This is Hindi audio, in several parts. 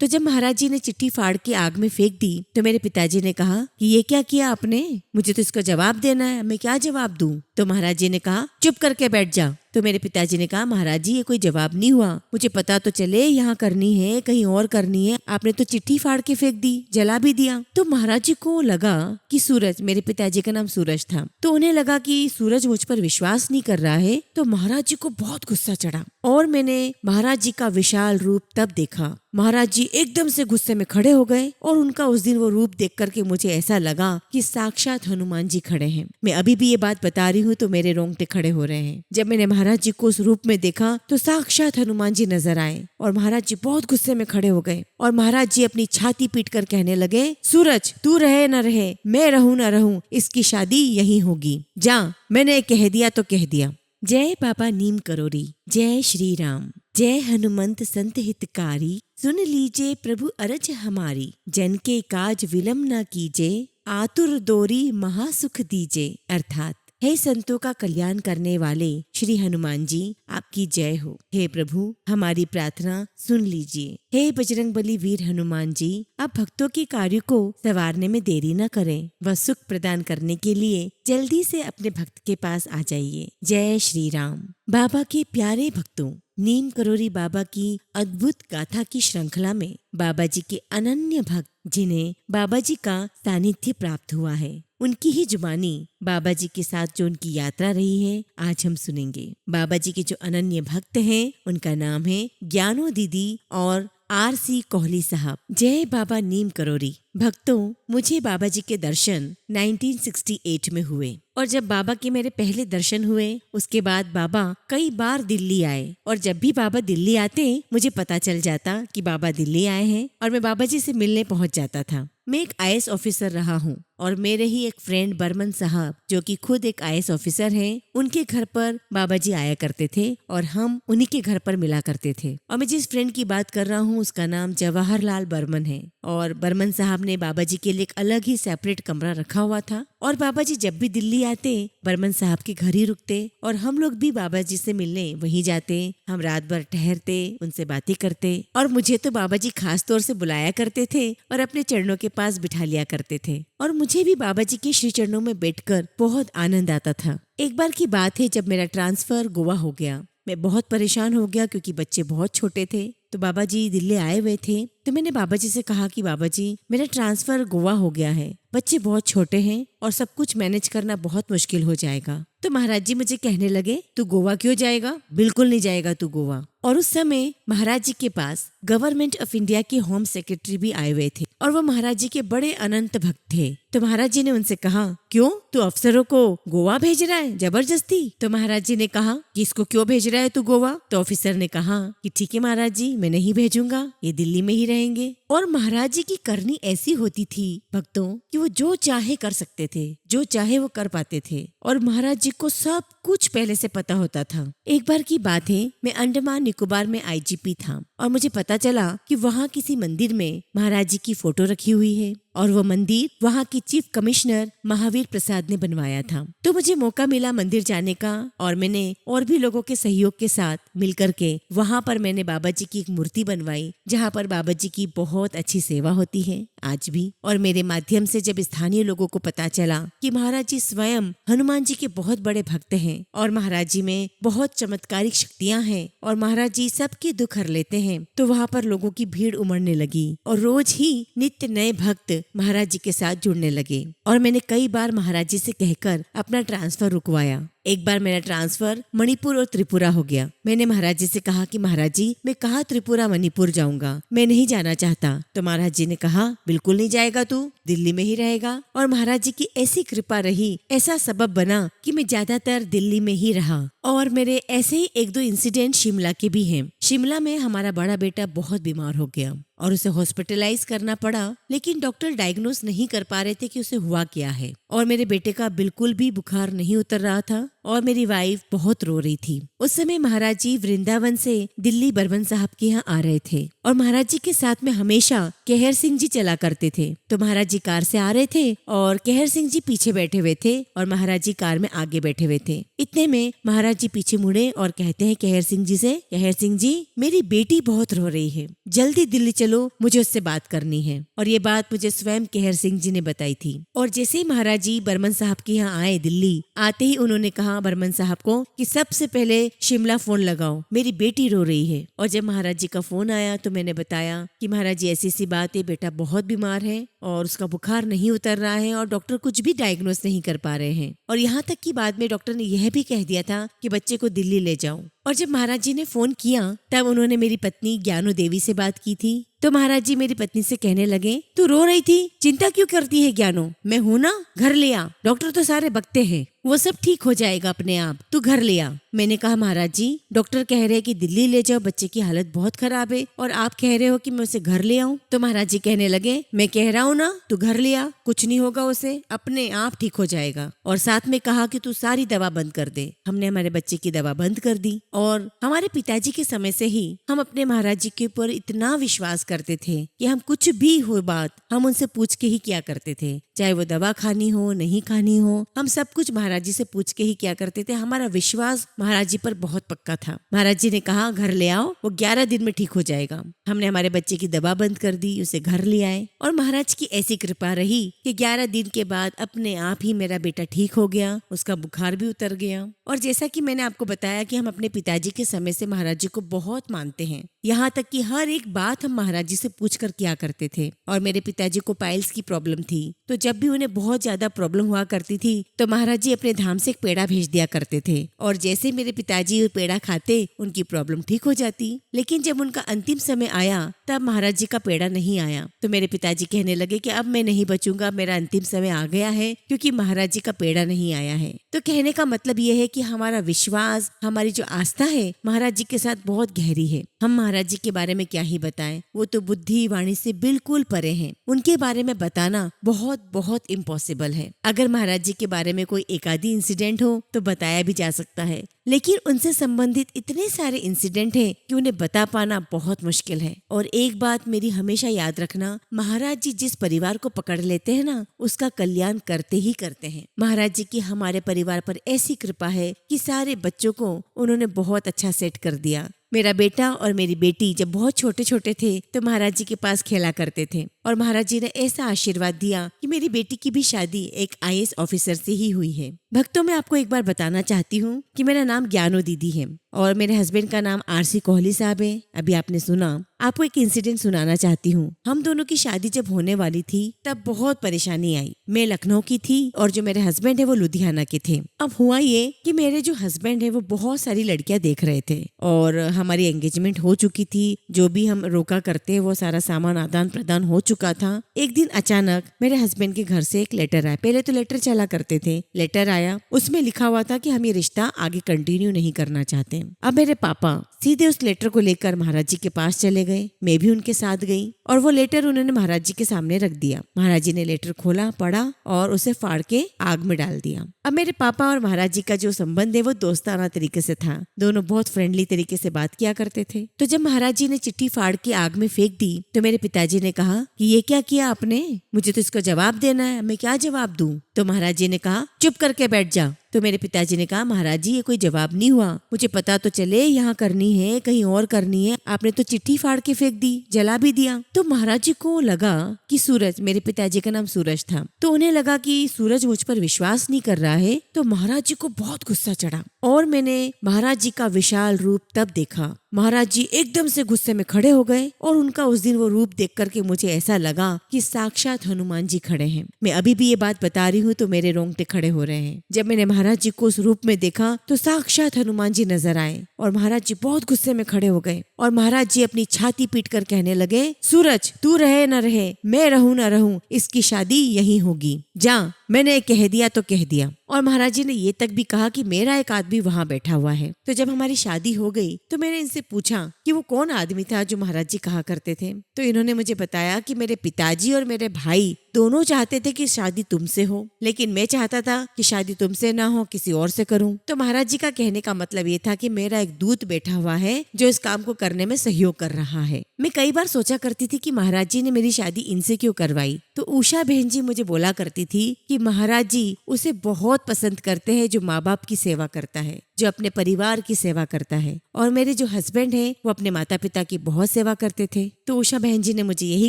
तो जब महाराज जी ने चिट्ठी फाड़ के आग में फेंक दी तो मेरे पिताजी ने कहा कि ये क्या किया आपने, मुझे तो इसका जवाब देना है, मैं क्या जवाब दूं। तो महाराज जी ने कहा चुप करके बैठ जा। तो मेरे पिताजी ने कहा महाराज जी ये कोई जवाब नहीं हुआ, मुझे पता तो चले यहाँ करनी है कहीं और करनी है, आपने तो चिट्ठी फाड़ के फेंक दी, जला भी दिया। तो महाराज जी को लगा कि सूरज, मेरे पिताजी का नाम सूरज था, तो उन्हें लगा कि सूरज मुझ पर विश्वास नहीं कर रहा है। तो महाराज जी को बहुत गुस्सा चढ़ा और मैंने महाराज जी का विशाल रूप तब देखा। महाराज जी एकदम से गुस्से में खड़े हो गए और उनका उस दिन वो रूप देख करके मुझे ऐसा लगा कि साक्षात हनुमान जी खड़े हैं। मैं अभी भी ये बात बता रही हूँ तो मेरे रोंगटे खड़े हो रहे हैं। जब मैंने महाराज जी को उस रूप में देखा तो साक्षात हनुमान जी नजर आए और महाराज जी बहुत गुस्से में खड़े हो गए और महाराज जी अपनी छाती पीट कर कहने लगे, सूरज तू रहे न रहे, मैं रहूं न रहूं, इसकी शादी यहीं होगी, जा, मैंने कह दिया तो कह दिया। जय बाबा नीम करोरी, जय श्री राम, जय हनुमंत संत हितकारी, सुन लीजिए प्रभु अरज हमारी, जन के काज विलम्ब न कीजे, आतुर दोरी महासुख दीजे। अर्थात हे संतों का कल्याण करने वाले श्री हनुमान जी आपकी जय हो। हे प्रभु हमारी प्रार्थना सुन लीजिए। हे बजरंगबली वीर हनुमान जी, आप भक्तों के कार्य को संवारने में देरी न करें, वह सुख प्रदान करने के लिए जल्दी से अपने भक्त के पास आ जाइए। जय श्री राम। बाबा के प्यारे भक्तों, नीम करोरी बाबा की अद्भुत गाथा की श्रृंखला में बाबा जी के अनन्य भक्त जिन्हें बाबा जी का सानिध्य प्राप्त हुआ है, उनकी ही जुबानी बाबा जी के साथ जो उनकी यात्रा रही है आज हम सुनेंगे। बाबा जी के जो अनन्य भक्त हैं उनका नाम है ज्ञानो दीदी और RC कोहली साहब। जय बाबा नीम करोरी। भक्तों, मुझे बाबा जी के दर्शन 1968 में हुए और जब बाबा के मेरे पहले दर्शन हुए उसके बाद बाबा कई बार दिल्ली आए और जब भी बाबा दिल्ली आते मुझे पता चल जाता कि बाबा दिल्ली आए हैं और मैं बाबा जी से मिलने पहुंच जाता था। मैं एक IAS ऑफिसर रहा हूँ और मेरे ही एक फ्रेंड बर्मन साहब जो कि खुद एक IAS ऑफिसर हैं, उनके घर पर बाबा जी आया करते थे और हम उन्हीं के घर पर मिला करते थे। और मैं जिस फ्रेंड की बात कर रहा हूँ उसका नाम जवाहरलाल बर्मन है और बर्मन साहब ने बाबा जी के लिए एक अलग ही सेपरेट कमरा रखा हुआ था और बाबा जी जब भी दिल्ली आते बर्मन साहब के घर ही रुकते और हम लोग भी बाबा जी से मिलने वहीं जाते। हम रात भर ठहरते, उनसे बातें करते और मुझे तो बाबा जी खास तौर से बुलाया करते थे और अपने चरणों के पास बिठा लिया करते थे और मुझे भी बाबा जी के श्री चरणों में बैठकर बहुत आनंद आता था। एक बार की बात है जब मेरा ट्रांसफर गोवा हो गया। मैं बहुत परेशान हो गया क्योंकि बच्चे बहुत छोटे थे। तो बाबा जी दिल्ली आए हुए थे तो मैंने बाबा जी से कहा कि बाबा जी मेरा ट्रांसफर गोवा हो गया है, बच्चे बहुत छोटे हैं और सब कुछ मैनेज करना बहुत मुश्किल हो जाएगा। तो महाराज जी मुझे कहने लगे तू गोवा क्यों जाएगा, बिल्कुल नहीं जाएगा तू गोवा। और उस समय महाराज जी के पास गवर्नमेंट ऑफ इंडिया के होम सेक्रेटरी भी आए हुए थे और वो महाराज जी के बड़े अनंत भक्त थे। तो महाराज जी ने उनसे कहा क्यों तू अफसरों को गोवा भेज रहा है जबरदस्ती। तो महाराज जी ने कहा कि इसको क्यों भेज रहा है तू गोवा। तो ऑफिसर ने कहा कि ठीक है महाराज जी मैं नहीं भेजूंगा, ये दिल्ली में ही रहेंगे। और महाराज जी की करनी ऐसी होती थी भक्तों कि वो जो चाहे कर सकते थे, जो चाहे वो कर पाते थे और महाराज जी को सब कुछ पहले से पता होता था। एक बार की बात है, मैं अंडमान निकोबार में IGP था और मुझे पता चला कि वहाँ किसी मंदिर में महाराज जी की फोटो रखी हुई है और वो मंदिर वहाँ की चीफ कमिश्नर महावीर प्रसाद ने बनवाया था। तो मुझे मौका मिला मंदिर जाने का और मैंने और भी लोगों के सहयोग के साथ मिलकर के वहाँ पर मैंने बाबा जी की एक मूर्ति बनवाई जहाँ पर बाबा जी की बहुत अच्छी सेवा होती है आज भी। और मेरे माध्यम से जब स्थानीय लोगों को पता चला कि महाराज जी स्वयं हनुमान जी के बहुत बड़े भक्त हैं और महाराज जी में बहुत चमत्कारिक शक्तियाँ हैं और महाराज जी सबके दुख हर लेते हैं, तो वहाँ पर लोगों की भीड़ उमड़ने लगी और रोज ही नित्य नए भक्त महाराज जी के साथ जुड़ने लगे। और मैंने कई बार महाराज जी से कहकर अपना ट्रांसफर रुकवाया। एक बार मेरा ट्रांसफर मणिपुर और त्रिपुरा हो गया। मैंने महाराज जी से कहा कि महाराज जी मैं कहाँ त्रिपुरा मणिपुर जाऊंगा, मैं नहीं जाना चाहता। तो महाराज जी ने कहा बिल्कुल नहीं जाएगा तू, दिल्ली में ही रहेगा। और महाराज जी की ऐसी कृपा रही, ऐसा सबब बना कि मैं ज्यादातर दिल्ली में ही रहा। और मेरे ऐसे ही एक दो इंसिडेंट शिमला के भी हैं। शिमला में हमारा बड़ा बेटा बहुत बीमार हो गया और उसे हॉस्पिटलाइज करना पड़ा, लेकिन डॉक्टर डायग्नोस नहीं कर पा रहे थे कि उसे हुआ क्या है। और मेरे बेटे का बिल्कुल भी बुखार नहीं उतर रहा था और मेरी वाइफ बहुत रो रही थी। उस समय महाराज जी वृंदावन से दिल्ली बर्मन साहब के यहाँ आ रहे थे और महाराज जी के साथ में हमेशा केहर सिंह जी चला करते थे। तो महाराज जी कार से आ रहे थे और केहर सिंह जी पीछे बैठे हुए थे और महाराज जी कार में आगे बैठे हुए थे। इतने में महाराज जी पीछे मुड़े और कहते हैं केहर सिंह जी से, केहर सिंह जी मेरी बेटी बहुत रो रही है, जल्दी दिल्ली चलो, मुझे उससे बात करनी है। और ये बात मुझे स्वयं केहर सिंह जी ने बताई थी। और जैसे ही महाराज जी बर्मन साहब के यहाँ आए दिल्ली, आते ही उन्होंने कहा बर्मन साहब को कि सबसे पहले शिमला फोन लगाओ, मेरी बेटी रो रही है। और जब महाराज जी का फोन आया तो मैंने बताया कि महाराज जी ऐसी सी बात है, बेटा बहुत बीमार है और उसका बुखार नहीं उतर रहा है और डॉक्टर कुछ भी डायग्नोस नहीं कर पा रहे हैं। और यहाँ तक कि बाद में डॉक्टर ने यह भी कह दिया था कि बच्चे को दिल्ली ले जाओ। और जब महाराज जी ने फोन किया तब उन्होंने मेरी पत्नी ज्ञानू देवी से बात की थी। तो महाराज जी मेरी पत्नी से कहने लगे, तू रो रही थी, चिंता क्यों करती है ज्ञानू, मैं हूं ना, घर ले आ, डॉक्टर तो सारे बकते हैं, वो सब ठीक हो जाएगा अपने आप, तू घर ले आ। मैंने कहा महाराज जी डॉक्टर कह रहे हैं कि दिल्ली ले जाओ, बच्चे की हालत बहुत खराब है और आप कह रहे हो कि मैं उसे घर ले आऊं। तो महाराज जी कहने लगे, मैं कह रहा हूँ ना तू घर ले आ, कुछ नहीं होगा उसे, अपने आप ठीक हो जाएगा। और साथ में कहा कि तू सारी दवा बंद कर दे। हमने हमारे बच्चे की दवा बंद कर दी। और हमारे पिताजी के समय से ही हम अपने महाराज जी के ऊपर इतना विश्वास करते थे कि हम कुछ भी हो बात हम उनसे पूछ के ही किया करते थे, चाहे वो दवा खानी हो नहीं खानी हो, हम सब कुछ महाराज जी से पूछ के ही किया करते थे। हमारा विश्वास महाराज जी पर बहुत पक्का था। महाराज जी ने कहा घर ले आओ, वो 11 दिन में ठीक हो जाएगा। हमने हमारे बच्चे की दवा बंद कर दी, उसे घर ले आए और महाराज की ऐसी कृपा रही कि 11 दिन के बाद अपने आप ही मेरा बेटा ठीक हो गया, उसका बुखार भी उतर गया। और जैसा कि मैंने आपको बताया कि हम अपने पिताजी के समय से महाराज जी को बहुत मानते हैं, यहाँ तक कि हर एक बात हम महाराज जी से पूछ कर किया करते थे। और मेरे पिताजी को पाइल्स की प्रॉब्लम थी, तो जब भी उन्हें बहुत ज्यादा प्रॉब्लम हुआ करती थी तो महाराज जी अपने धाम से एक पेड़ा भेज दिया करते थे और जैसे मेरे पिताजी वो पेड़ा खाते उनकी प्रॉब्लम ठीक हो जाती। लेकिन जब उनका अंतिम समय आया तब महाराज जी का पेड़ा नहीं आया तो मेरे पिताजी कहने लगे कि अब मैं नहीं बचूंगा, मेरा अंतिम समय आ गया है क्योंकि महाराज जी का पेड़ा नहीं आया है। तो कहने का मतलब ये है कि हमारा विश्वास, हमारी जो आस्था है महाराज जी के साथ बहुत गहरी है। हम महाराज जी के बारे में क्या ही बताएं, वो तो बुद्धि वाणी से बिल्कुल परे हैं। उनके बारे में बताना बहुत बहुत इम्पॉसिबल है। अगर महाराज जी के बारे में कोई एक आधी इंसिडेंट हो तो बताया भी जा सकता है, लेकिन उनसे संबंधित इतने सारे इंसिडेंट हैं कि उन्हें बता पाना बहुत मुश्किल है। और एक बात मेरी हमेशा याद रखना, महाराज जी जिस परिवार को पकड़ लेते हैं ना, उसका कल्याण करते ही करते हैं। महाराज जी की हमारे परिवार पर ऐसी कृपा है कि सारे बच्चों को उन्होंने बहुत अच्छा सेट कर दिया। मेरा बेटा और मेरी बेटी जब बहुत छोटे छोटे थे तो महाराज जी के पास खेला करते थे और महाराज जी ने ऐसा आशीर्वाद दिया कि मेरी बेटी की भी शादी एक IAS ऑफिसर से ही हुई है। भक्तों, मैं आपको एक बार बताना चाहती हूँ कि मेरा नाम ज्ञानो दीदी है और मेरे हस्बैंड का नाम RC कोहली साहब है। अभी आपने सुना, आपको एक इंसिडेंट सुनाना चाहती हूँ। हम दोनों की शादी जब होने वाली थी तब बहुत परेशानी आई। मैं लखनऊ की थी और जो मेरे हस्बैंड है वो लुधियाना के थे। अब हुआ ये कि मेरे जो हस्बैंड है वो बहुत सारी लड़कियां देख रहे थे और हमारी एंगेजमेंट हो चुकी थी, जो भी हम रोका करते वो सारा सामान आदान प्रदान हो चुका था। एक दिन अचानक मेरे हस्बैंड के घर से एक लेटर आया। पहले तो लेटर चला करते थे, लेटर आया, उसमें लिखा हुआ था कि हम ये रिश्ता आगे कंटिन्यू नहीं करना चाहते। अब मेरे पापा सीधे उस लेटर को लेकर महाराज जी के पास चले गए, मैं भी उनके साथ गई और वो लेटर उन्होंने महाराज जी के सामने रख दिया। महाराज जी ने लेटर खोला, पढ़ा और उसे फाड़ के आग में डाल दिया। अब मेरे पापा और महाराज जी का जो संबंध है वो दोस्ताना तरीके से था, दोनों बहुत फ्रेंडली तरीके से बात किया करते थे। तो जब महाराज जी ने चिट्ठी फाड़ के आग में फेंक दी तो मेरे पिताजी ने कहा कि ये क्या किया आपने, मुझे तो इसका जवाब देना है, मैं क्या जवाब दूं। तो महाराज जी ने कहा चुप करके बैठ जा। तो मेरे पिताजी ने कहा महाराज जी ये कोई जवाब नहीं हुआ, मुझे पता तो चले यहाँ करनी है कहीं और करनी है, आपने तो चिट्ठी फाड़ के फेंक दी, जला भी दिया। तो महाराज जी को लगा कि सूरज, मेरे पिताजी का नाम सूरज था, तो उन्हें लगा कि सूरज मुझ पर विश्वास नहीं कर रहा है। तो महाराज जी को बहुत गुस्सा चढ़ा और मैंने महाराज जी का विशाल रूप तब देखा। महाराज जी एकदम से गुस्से में खड़े हो गए और उनका उस दिन वो रूप देख करके मुझे ऐसा लगा कि साक्षात हनुमान जी खड़े हैं। मैं अभी भी ये बात बता रही हूँ तो मेरे रोंगटे खड़े हो रहे हैं। जब मैंने महाराज जी को उस रूप में देखा तो साक्षात हनुमान जी नजर आए और महाराज जी बहुत गुस्से में खड़े हो गए और महाराज जी अपनी छाती पीट कर कहने लगे, सूरज तू रहे न रहे, मैं रहूं न रहूं, इसकी शादी यहीं होगी, जा, मैंने कह दिया तो कह दिया। और महाराज जी ने ये तक भी कहा कि मेरा एक आदमी वहाँ बैठा हुआ है। तो जब हमारी शादी हो गई तो मैंने इनसे पूछा कि वो कौन आदमी था जो महाराज जी कहा करते थे। तो इन्होंने मुझे बताया कि मेरे पिताजी और मेरे भाई दोनों चाहते थे कि शादी तुमसे हो, लेकिन मैं चाहता था कि शादी तुमसे ना हो, किसी और से करूं। तो महाराज जी का कहने का मतलब ये था कि मेरा एक दूत बैठा हुआ है जो इस काम को करने में सहयोग कर रहा है। मैं कई बार सोचा करती थी कि महाराज जी ने मेरी शादी इनसे क्यों करवाई। तो उषा बहन जी मुझे बोला करती थी कि महाराज जी उसे बहुत पसंद करते हैं जो माँ बाप की सेवा करता है, जो अपने परिवार की सेवा करता है। और मेरे जो हस्बैंड है वो अपने माता पिता की बहुत सेवा करते थे। तो उषा बहन जी ने मुझे यही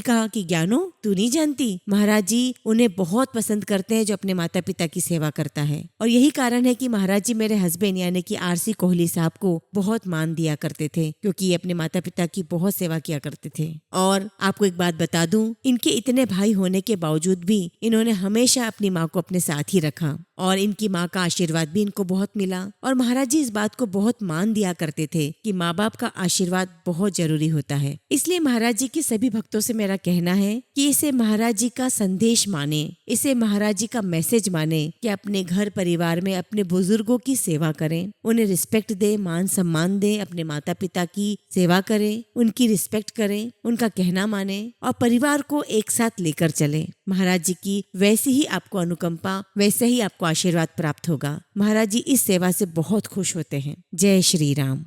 कहा कि ज्ञानो, तू नहीं जानती, महाराज जी उन्हें बहुत पसंद करते हैं जो अपने माता पिता की सेवा करता है। और यही कारण है कि महाराज जी मेरे हस्बैंड यानी कि आरसी कोहली साहब को बहुत मान दिया करते थे, क्योंकि ये अपने माता पिता की बहुत सेवा किया करते थे। और आपको एक बात बता दूं, इनके इतने भाई होने के बावजूद भी इन्होंने हमेशा अपनी माँ को अपने साथ ही रखा और इनकी माँ का आशीर्वाद भी इनको बहुत मिला। और महाराज जी इस बात को बहुत मान दिया करते थे कि माँ बाप का आशीर्वाद बहुत जरूरी होता है। इसलिए महाराज जी के सभी भक्तों से मेरा कहना है कि इसे महाराज जी का संदेश माने, इसे महाराज जी का मैसेज माने कि अपने घर परिवार में अपने बुजुर्गों की सेवा करें, उन्हें रिस्पेक्ट दे, मान सम्मान दे, अपने माता पिता की सेवा करें, उनकी रिस्पेक्ट करें, उनका कहना माने और परिवार को एक साथ लेकर चले। महाराज जी की वैसी ही आपको अनुकंपा, वैसे ही आपको आशीर्वाद प्राप्त होगा। महाराज जी इस सेवा से बहुत खुश होते हैं। जय श्री राम।